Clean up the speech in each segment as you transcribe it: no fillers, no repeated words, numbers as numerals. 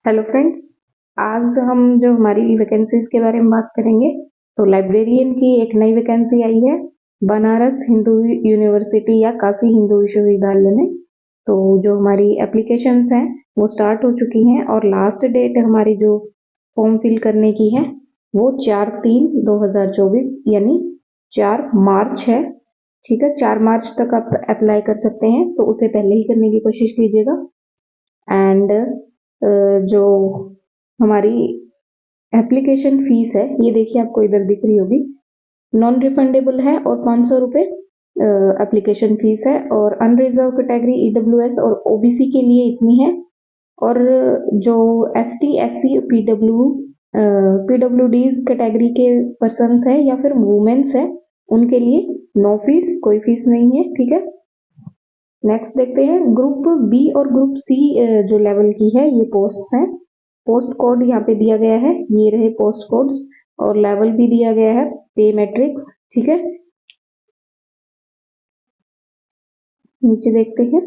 Hello friends, आज हम जो हमारी वैकेंसीज के बारे में बात करेंगे। तो लाइब्रेरियन की एक नई वैकेंसी आई है बनारस हिंदू यूनिवर्सिटी या काशी हिंदू विश्वविद्यालय में। तो जो हमारी एप्लीकेशंस हैं वो स्टार्ट हो चुकी हैं और लास्ट डेट हमारी जो फॉर्म फिल करने की है वो 4/3/2024 यानी 4 मार्च है। ठीक है, 4 मार्च तक आप अप्लाई कर सकते हैं, तो उसे पहले ही करने की कोशिश कीजिएगा। एंड जो हमारी एप्लीकेशन फीस है ये देखिए आपको इधर दिख रही होगी, नॉन रिफंडेबल है और 500 रुपये एप्लीकेशन फीस है। और अनरिजर्व कैटेगरी ईडब्ल्यूएस और ओबीसी के लिए इतनी है। और जो एसटी एससी पीडब्ल्यूडीज कैटेगरी के पर्सन्स है या फिर वुमेन्स है उनके लिए नो फीस, कोई फीस नहीं है। ठीक है, नेक्स्ट देखते हैं ग्रुप बी और ग्रुप सी जो लेवल की है ये पोस्ट्स हैं। पोस्ट कोड यहाँ पे दिया गया है, ये रहे पोस्ट कोड्स और लेवल भी दिया गया है, पे मैट्रिक्स। ठीक है, नीचे देखते हैं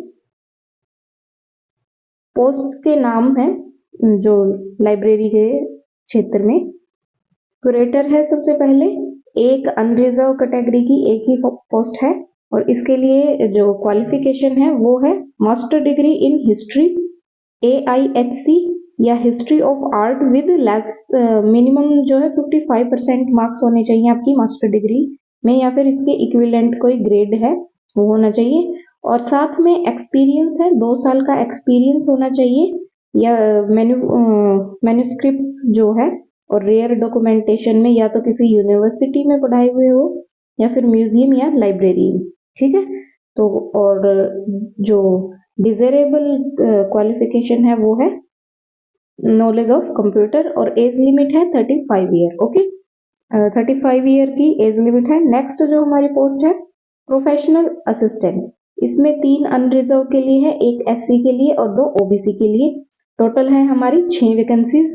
पोस्ट के नाम है जो लाइब्रेरी के क्षेत्र में। क्यूरेटर है सबसे पहले, एक अनरिजर्व कैटेगरी की एक ही पोस्ट है और इसके लिए जो क्वालिफिकेशन है वो है master degree in history AIHC या history of art with less minimum जो है 55% मार्क्स होने चाहिए आपकी मास्टर डिग्री में या फिर इसके इक्विवेलेंट कोई ग्रेड है वो होना चाहिए। और साथ में एक्सपीरियंस है, 2 साल का एक्सपीरियंस होना चाहिए या मैन्युस्क्रिप्ट्स जो है और रेयर डॉक्यूमेंटेशन में या तो किसी यूनिवर्सिटी में पढ़ाए हुए हो या फिर म्यूजियम या लाइब्रेरी। ठीक है, तो और जो डिजरेबल क्वालिफिकेशन है वो है नॉलेज ऑफ कंप्यूटर और एज लिमिट है 35 ईयर। ओके, 35 ईयर की एज लिमिट है। नेक्स्ट जो हमारी पोस्ट है प्रोफेशनल असिस्टेंट, इसमें 3 अनरिजर्व के लिए है, एक एससी के लिए और 2 ओबीसी के लिए। टोटल है हमारी 6 वैकेंसीज।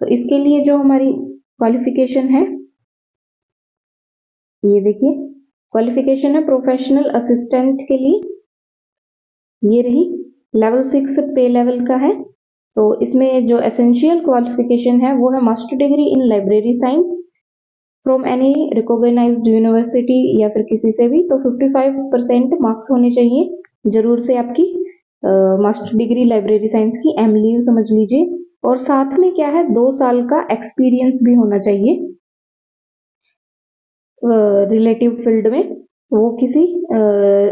तो इसके लिए जो हमारी क्वालिफिकेशन है ये देखिए, क्वालिफिकेशन है प्रोफेशनल असिस्टेंट के लिए, ये रही लेवल 6 पे लेवल का है। तो इसमें जो एसेंशियल क्वालिफिकेशन है वो है master degree in library science from any recognised university या फिर किसी से भी, तो 55% मार्क्स होने चाहिए जरूर से आपकी मास्टर डिग्री लाइब्रेरी साइंस की, एमलीयू समझ लीजिए। और साथ में क्या है 2 साल का एक्सपीरियंस भी होना चाहिए रिलेटिव फील्ड में, वो किसी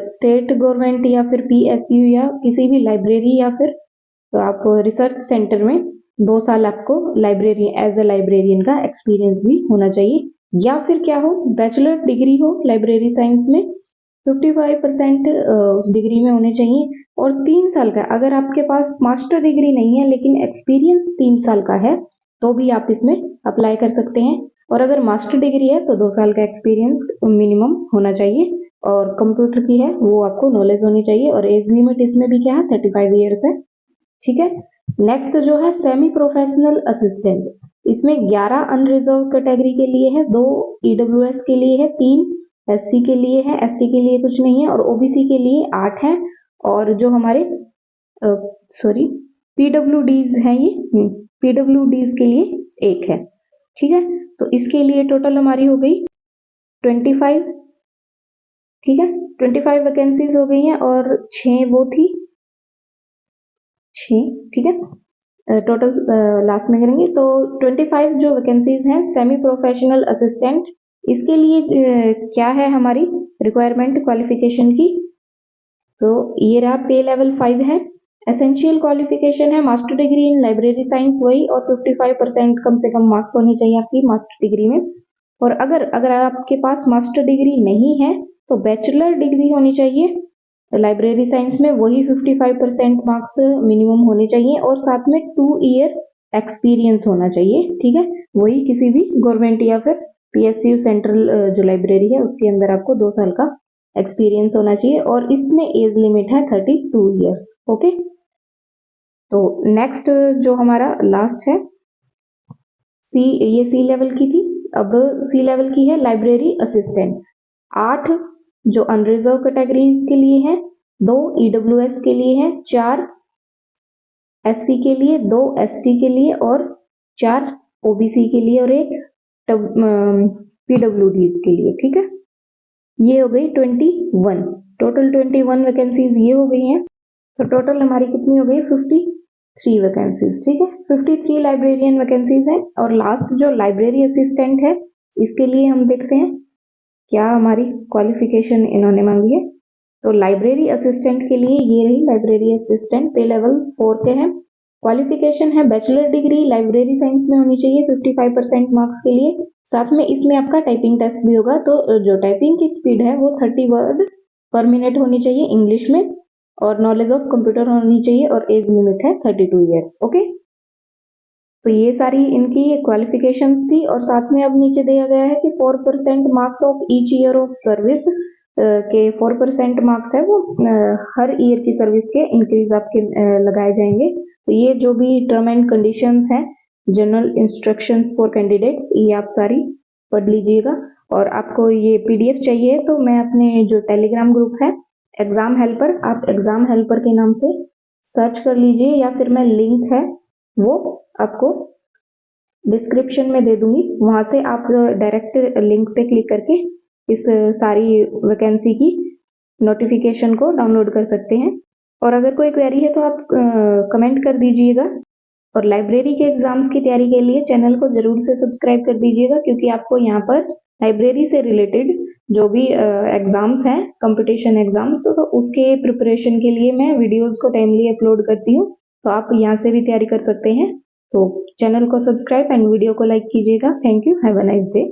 स्टेट गवर्नमेंट या फिर PSU या किसी भी लाइब्रेरी या फिर आप रिसर्च सेंटर में 2 साल आपको लाइब्रेरी एज ए लाइब्रेरियन का एक्सपीरियंस भी होना चाहिए। या फिर क्या हो, बैचलर डिग्री हो लाइब्रेरी साइंस में, 55% उस डिग्री में होने चाहिए। और 3 साल का, अगर आपके पास मास्टर डिग्री नहीं है लेकिन एक्सपीरियंस 3 साल का है तो भी आप इसमें अप्लाई कर सकते हैं। और अगर मास्टर डिग्री है तो 2 साल का एक्सपीरियंस मिनिमम होना चाहिए और कंप्यूटर की है वो आपको नॉलेज होनी चाहिए। और एज लिमिट इसमें भी क्या है 35 ईयर्स है। ठीक है, नेक्स्ट जो है सेमी प्रोफेशनल असिस्टेंट, इसमें 11 अनरिजर्व कैटेगरी के लिए है, 2 ईडब्ल्यूएस के लिए है, 3 एससी के लिए है, एसटी के लिए कुछ नहीं है और ओबीसी के लिए 8 है। और जो हमारे पीडब्ल्यूडीज है ये पीडब्ल्यूडीज के लिए 1 है। ठीक है, तो इसके लिए टोटल हमारी हो गई 25। ठीक है, 25 वैकेंसीज हो गई हैं और 6 वो थी 6। ठीक है, टोटल लास्ट में करेंगे। तो 25 जो वैकेंसीज हैं सेमी प्रोफेशनल असिस्टेंट, इसके लिए क्या है हमारी रिक्वायरमेंट क्वालिफिकेशन की, तो ये रहा पे लेवल 5 है। एसेंशियल क्वालिफिकेशन है master degree in library science वही, और 55% कम से कम मार्क्स होने चाहिए आपकी मास्टर डिग्री में। और अगर आपके पास मास्टर डिग्री नहीं है तो बैचलर डिग्री होनी चाहिए लाइब्रेरी साइंस में, वही 55% मार्क्स मिनिमम होने चाहिए और साथ में 2 ईयर एक्सपीरियंस होना चाहिए। ठीक है, वही किसी भी गवर्नमेंट या फिर PSU सेंट्रल जो लाइब्रेरी है उसके अंदर आपको 2 साल का एक्सपीरियंस होना चाहिए और इसमें एज लिमिट है 32 ईयर्स। ओके, तो नेक्स्ट जो हमारा लास्ट है ये सी लेवल की थी, अब सी लेवल की है लाइब्रेरी असिस्टेंट। 8 जो अनरिजर्व कैटेगरीज के लिए है, 2 ईडब्ल्यूएस के लिए है, 4 SC के लिए, 2 ST के लिए और 4 OBC के लिए और एक PWDs के लिए। ठीक है, ये हो गई 21, टोटल 21 वैकेंसीज ये हो गई हैं। तो टोटल हमारी कितनी हो गई 53 वैकेंसीज। ठीक है, 53 लाइब्रेरियन वैकेंसीज हैं। और लास्ट जो लाइब्रेरी असिस्टेंट है, इसके लिए हम देखते हैं क्या हमारी क्वालिफिकेशन इन्होंने मांगी है। तो लाइब्रेरी असिस्टेंट के लिए ये रही लाइब्रेरी असिस्टेंट, पे लेवल 4 के हैं। क्वालिफिकेशन है बैचलर डिग्री लाइब्रेरी साइंस में होनी चाहिए 55% मार्क्स के लिए। साथ में इसमें आपका टाइपिंग टेस्ट भी होगा। तो जो टाइपिंग की स्पीड है वो 30 वर्ड पर मिनट होनी चाहिए इंग्लिश में, और नॉलेज ऑफ कंप्यूटर होनी चाहिए, और एज लिमिट है 32 ईयर्स। ओके, तो ये सारी इनकी क्वालिफिकेशंस थी। और साथ में अब नीचे दिया गया है कि 4% marks of each year of service के 4% मार्क्स है वो हर ईयर की सर्विस के इंक्रीज आपके लगाए जाएंगे। तो ये जो भी टर्म एंड कंडीशंस हैं, जनरल इंस्ट्रक्शंस फॉर कैंडिडेट्स, ये आप सारी पढ़ लीजिएगा। और आपको ये PDF चाहिए तो मैं अपने जो टेलीग्राम ग्रुप है एग्जाम हेल्पर, आप एग्जाम हेल्पर के नाम से सर्च कर लीजिए, या फिर मैं लिंक है वो आपको डिस्क्रिप्शन में दे दूंगी, वहां से आप डायरेक्ट लिंक पे क्लिक करके इस सारी वैकेंसी की नोटिफिकेशन को डाउनलोड कर सकते हैं। और अगर कोई क्वेरी है तो आप कमेंट कर दीजिएगा। और लाइब्रेरी के एग्जाम्स की तैयारी के लिए चैनल को जरूर से सब्सक्राइब कर दीजिएगा, क्योंकि आपको यहाँ पर लाइब्रेरी से रिलेटेड जो भी एग्जाम्स हैं, कंपटीशन एग्जाम्स, तो उसके प्रिपरेशन के लिए मैं वीडियोस को टाइमली अपलोड करती हूँ। तो आप यहाँ से भी तैयारी कर सकते हैं। तो चैनल को सब्सक्राइब एंड वीडियो को लाइक कीजिएगा। Thank you, have a nice day.